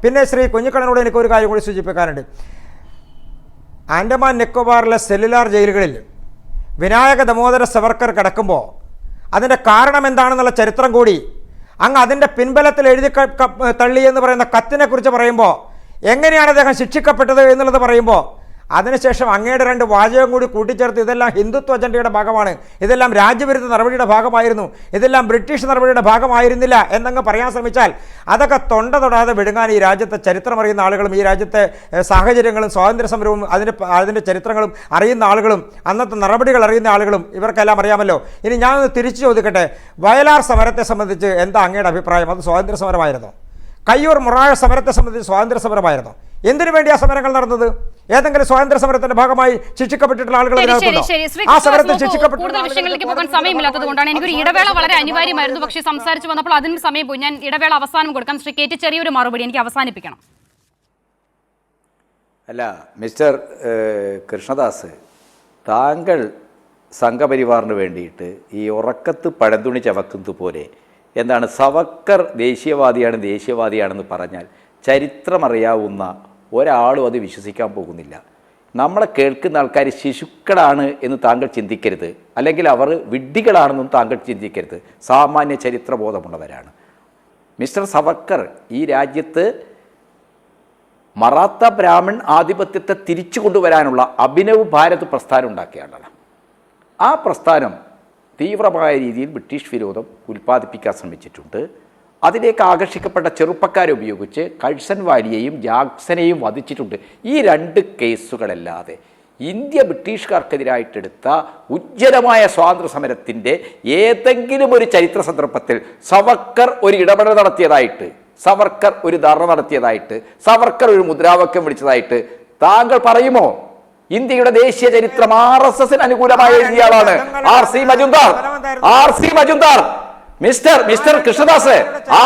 പിന്നെ ശ്രീ കുഞ്ഞിക്കണ്ണനോട് എനിക്കൊരു കാര്യം കൂടി സൂചിപ്പിക്കാനുണ്ട്. ആൻഡമാൻ നിക്കോബാറിലെ സെല്ലുലാർ ജയിലുകളിൽ വിനായക ദമോദര സവർക്കർ കിടക്കുമ്പോൾ അതിൻ്റെ കാരണം എന്താണെന്നുള്ള ചരിത്രം കൂടി അങ്ങ് അതിൻ്റെ പിൻബലത്തിൽ എഴുതി തള്ളി എന്ന് പറയുന്ന കത്തിനെ കുറിച്ച് പറയുമ്പോൾ എങ്ങനെയാണ് അദ്ദേഹം ശിക്ഷിക്കപ്പെട്ടത് എന്നുള്ളത് പറയുമ്പോൾ അതിനുശേഷം അങ്ങയുടെ 2 വാചകം കൂടി കൂട്ടിച്ചേർത്ത് ഇതെല്ലാം ഹിന്ദുത്വ അജണ്ടയുടെ ഭാഗമാണ്, ഇതെല്ലാം രാജ്യവിരുദ്ധ നടപടിയുടെ ഭാഗമായിരുന്നു, ഇതെല്ലാം ബ്രിട്ടീഷ് നടപടിയുടെ ഭാഗമായിരുന്നില്ല എന്നങ്ങ് പറയാൻ ശ്രമിച്ചാൽ അതൊക്കെ തൊണ്ട തൊടാതെ വിടുങ്ങാൻ ഈ രാജ്യത്തെ ചരിത്രം അറിയുന്ന ആളുകളും ഈ രാജ്യത്തെ സാഹചര്യങ്ങളും സ്വാതന്ത്ര്യ സമരവും അതിൻ്റെ ചരിത്രങ്ങളും അറിയുന്ന ആളുകളും അന്നത്തെ നടപടികൾ അറിയുന്ന ആളുകളും ഇവർക്കെല്ലാം അറിയാമല്ലോ. ഇനി ഞാനൊന്ന് തിരിച്ചു ചോദിക്കട്ടെ, വയലാർ സമരത്തെ സംബന്ധിച്ച് എന്താ അങ്ങയുടെ അഭിപ്രായം? അത് സ്വാതന്ത്ര്യ സമരമായിരുന്നു. കയ്യൂർ മുറാഴ സമരത്തെ സംബന്ധിച്ച് സ്വാതന്ത്ര്യ സമരമായിരുന്നു. എന്തിനു വേണ്ടി ആ സമരങ്ങൾ നടന്നത്? ഏതെങ്കിലും സ്വാതന്ത്ര്യ സമരത്തിന്റെ ഭാഗമായി ശിക്ഷിക്കപ്പെട്ടിട്ടുള്ള ആളുകൾ ആ സമരത്തിൽ വിഷയങ്ങളിലേക്ക് പോകാൻ സമയമില്ലാത്തത് കൊണ്ടാണ് എനിക്കൊരു ഇടവേള വളരെ അനിവാര്യമായിരുന്നു. പക്ഷേ സംസാരിച്ചു വന്നപ്പോൾ അതിന് സമയം പോയി. ഞാൻ ഇടവേള അവസാനം കൊടുക്കാം. ശ്രീ കെ ടി ചെറിയൊരു മറുപടി എനിക്ക് അവസാനിപ്പിക്കണം. അല്ല മിസ്റ്റർ കൃഷ്ണദാസ്, താങ്കൾ സംഘപരിവാറിന് വേണ്ടിയിട്ട് ഈ ഉറക്കത്ത് പഴന്തുണി ചവക്കുന്നത് പോലെ എന്താണ് സവർക്കർ ദേശീയവാദിയാണെന്ന് പറഞ്ഞാൽ ചരിത്രമറിയാവുന്ന ഒരാളും അത് വിശ്വസിക്കാൻ പോകുന്നില്ല. നമ്മളെ കേൾക്കുന്ന ആൾക്കാർ ശിശുക്കളാണ് എന്ന് താങ്കൾ ചിന്തിക്കരുത്, അല്ലെങ്കിൽ അവർ വിഡ്ഢികളാണെന്നും താങ്കൾ ചിന്തിക്കരുത്. സാമാന്യ ചരിത്രബോധമുള്ളവരാണ്. മിസ്റ്റർ സവർക്കർ ഈ രാജ്യത്ത് മറാത്ത ബ്രാഹ്മൺ ആധിപത്യത്തെ തിരിച്ചു കൊണ്ടുവരാനുള്ള അഭിനവ് ഭാരത് പ്രസ്ഥാനം ഉണ്ടാക്കിയ ആളാണ്. ആ പ്രസ്ഥാനം തീവ്രമായ രീതിയിൽ ബ്രിട്ടീഷ് വിരോധം ഉൽപ്പാദിപ്പിക്കാൻ ശ്രമിച്ചിട്ടുണ്ട്. അതിലേക്ക് ആകർഷിക്കപ്പെട്ട ചെറുപ്പക്കാരെ ഉപയോഗിച്ച് കഴ്സൺ വാലിയെയും ജാക്സനെയും വധിച്ചിട്ടുണ്ട്. ഈ 2 കേസുകളല്ലാതെ ഇന്ത്യ ബ്രിട്ടീഷുകാർക്കെതിരായിട്ടെടുത്ത ഉജ്ജ്വലമായ സ്വാതന്ത്ര്യ സമരത്തിൻ്റെ ഏതെങ്കിലും ഒരു ചരിത്ര സന്ദർഭത്തിൽ സവർക്കർ ഒരു ഇടപെടൽ നടത്തിയതായിട്ട്, സവർക്കർ ഒരു ധർണ നടത്തിയതായിട്ട്, സവർക്കർ ഒരു മുദ്രാവാക്യം വിളിച്ചതായിട്ട് താങ്കൾ പറയുമോ? ഇന്ത്യയുടെ ദേശീയ ചരിത്രം RSSന് അനുകൂലമായി എഴുതിയ ആളാണ് R C Majumdar. Mister Krishnadas,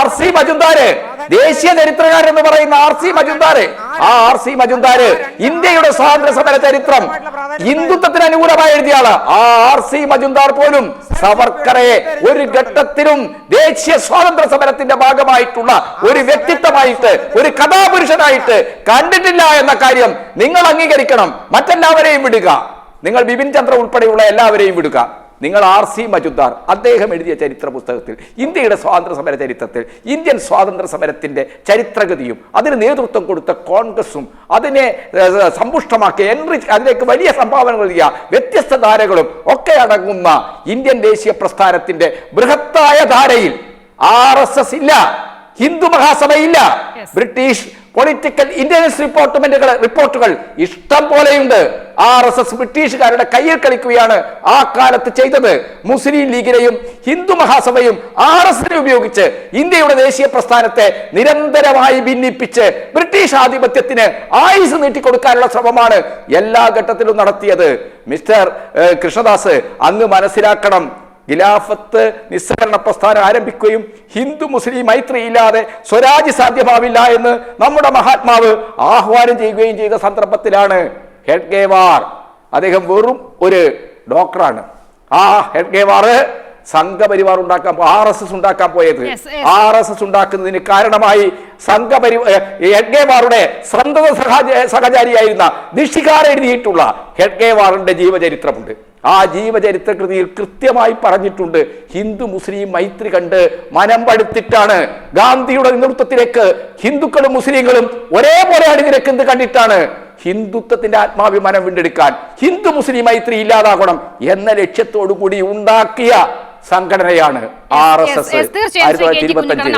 RC Majumdar, ദേശീയ ചരിത്രകാരൻ എന്ന് പറയുന്ന RC മജുംദാര്, ആ RC മജുംദാര് ഇന്ത്യയുടെ സ്വാതന്ത്ര്യ സമര ചരിത്രം ഹിന്ദുത്വത്തിന് അനുകൂലമായി എഴുതിയ ആള്. ആ RC മജുംദാർ പോലും സവർക്കറെ ഒരു ഘട്ടത്തിലും ദേശീയ സ്വാതന്ത്ര്യ സമരത്തിന്റെ ഭാഗമായിട്ടുള്ള ഒരു വ്യക്തിത്വമായിട്ട്, ഒരു കഥാപുരുഷനായിട്ട് കണ്ടിട്ടില്ല എന്ന കാര്യം നിങ്ങൾ അംഗീകരിക്കണം. മറ്റെല്ലാവരെയും വിടുക, നിങ്ങൾ ബിപിൻ ചന്ദ്ര ഉൾപ്പെടെയുള്ള എല്ലാവരെയും വിടുക. നിങ്ങൾ RC മജുംദാർ അദ്ദേഹം എഴുതിയ ചരിത്ര പുസ്തകത്തിൽ ഇന്ത്യയുടെ സ്വാതന്ത്ര്യ സമര ചരിത്രത്തിൽ ഇന്ത്യൻ സ്വാതന്ത്ര്യ സമരത്തിന്റെ ചരിത്രഗതിയും അതിന് നേതൃത്വം കൊടുത്ത കോൺഗ്രസും അതിനെ സമ്പുഷ്ടമാക്കിയ അതിലേക്ക് വലിയ സംഭാവനകൾ നൽകിയ വ്യത്യസ്ത ധാരകളും ഒക്കെ അടങ്ങുന്ന ഇന്ത്യൻ ദേശീയ പ്രസ്ഥാനത്തിന്റെ ബൃഹത്തായ ധാരയിൽ RSS ഇല്ല, ഹിന്ദു മഹാസഭയില്ല, ബ്രിട്ടീഷ് പൊളിറ്റിക്കൽ ഇന്റലിജൻസ് റിപ്പോർട്ടുകൾ ഇഷ്ടം പോലെയുണ്ട്. RSS ബ്രിട്ടീഷുകാരുടെ കയ്യിൽ കളിക്കുകയാണ് ആ കാലത്ത് ചെയ്തത്. മുസ്ലിം ലീഗിനെയും ഹിന്ദു മഹാസഭയും RSSനെ ഉപയോഗിച്ച് ഇന്ത്യയുടെ ദേശീയ പ്രസ്ഥാനത്തെ നിരന്തരമായി ഭിന്നിപ്പിച്ച് ബ്രിട്ടീഷ് ആധിപത്യത്തിന് ആയുസ് നീട്ടിക്കൊടുക്കാനുള്ള ശ്രമമാണ് എല്ലാ ഘട്ടത്തിലും നടത്തിയത്. മിസ്റ്റർ കൃഷ്ണദാസ്, അങ്ങ് മനസ്സിലാക്കണം, ഖിലാഫത്ത് നിസ്സഹകരണ പ്രസ്ഥാനം ആരംഭിക്കുകയും ഹിന്ദു മുസ്ലിം മൈത്രി ഇല്ലാതെ സ്വരാജ് സാധ്യമാവില്ല എന്ന് നമ്മുടെ മഹാത്മാവ് ആഹ്വാനം ചെയ്യുകയും ചെയ്ത സന്ദർഭത്തിലാണ് ഹെഡ്ഗേവാർ, അദ്ദേഹം വെറും ഒരു ഡോക്ടറാണ്, ആ ഹെഡ്ഗേവാർ സംഘപരിവാർ ഉണ്ടാക്കാൻ RSS ഉണ്ടാക്കാൻ പോയത്. RSS ഉണ്ടാക്കുന്നതിന് കാരണമായി ഹെഡ്ഗേവാറുടെ സന്തത സഹചാരിയായിരുന്ന നിഷികാർ എഴുതിയിട്ടുള്ള ഹെഡ്ഗേവാറിന്റെ ജീവചരിത്രമുണ്ട്. ആ ജീവചരിത്ര കൃതിയിൽ കൃത്യമായി പറഞ്ഞിട്ടുണ്ട്, ഹിന്ദു മുസ്ലിം മൈത്രി കണ്ട് മനം പടുത്തിട്ടാണ് ഗാന്ധിയുടെ നേതൃത്വത്തിലേക്ക് ഹിന്ദുക്കളും മുസ്ലിങ്ങളും ഒരേപോലെ അണിനിരക്കുന്നത് കണ്ടിട്ടാണ് ഹിന്ദുത്വത്തിന്റെ ആത്മാഭിമാനം വീണ്ടെടുക്കാൻ ഹിന്ദു മുസ്ലിം മൈത്രി ഇല്ലാതാകണം എന്ന ലക്ഷ്യത്തോടു കൂടി ഉണ്ടാക്കിയ സംഘടനയാണ് RSS. 1925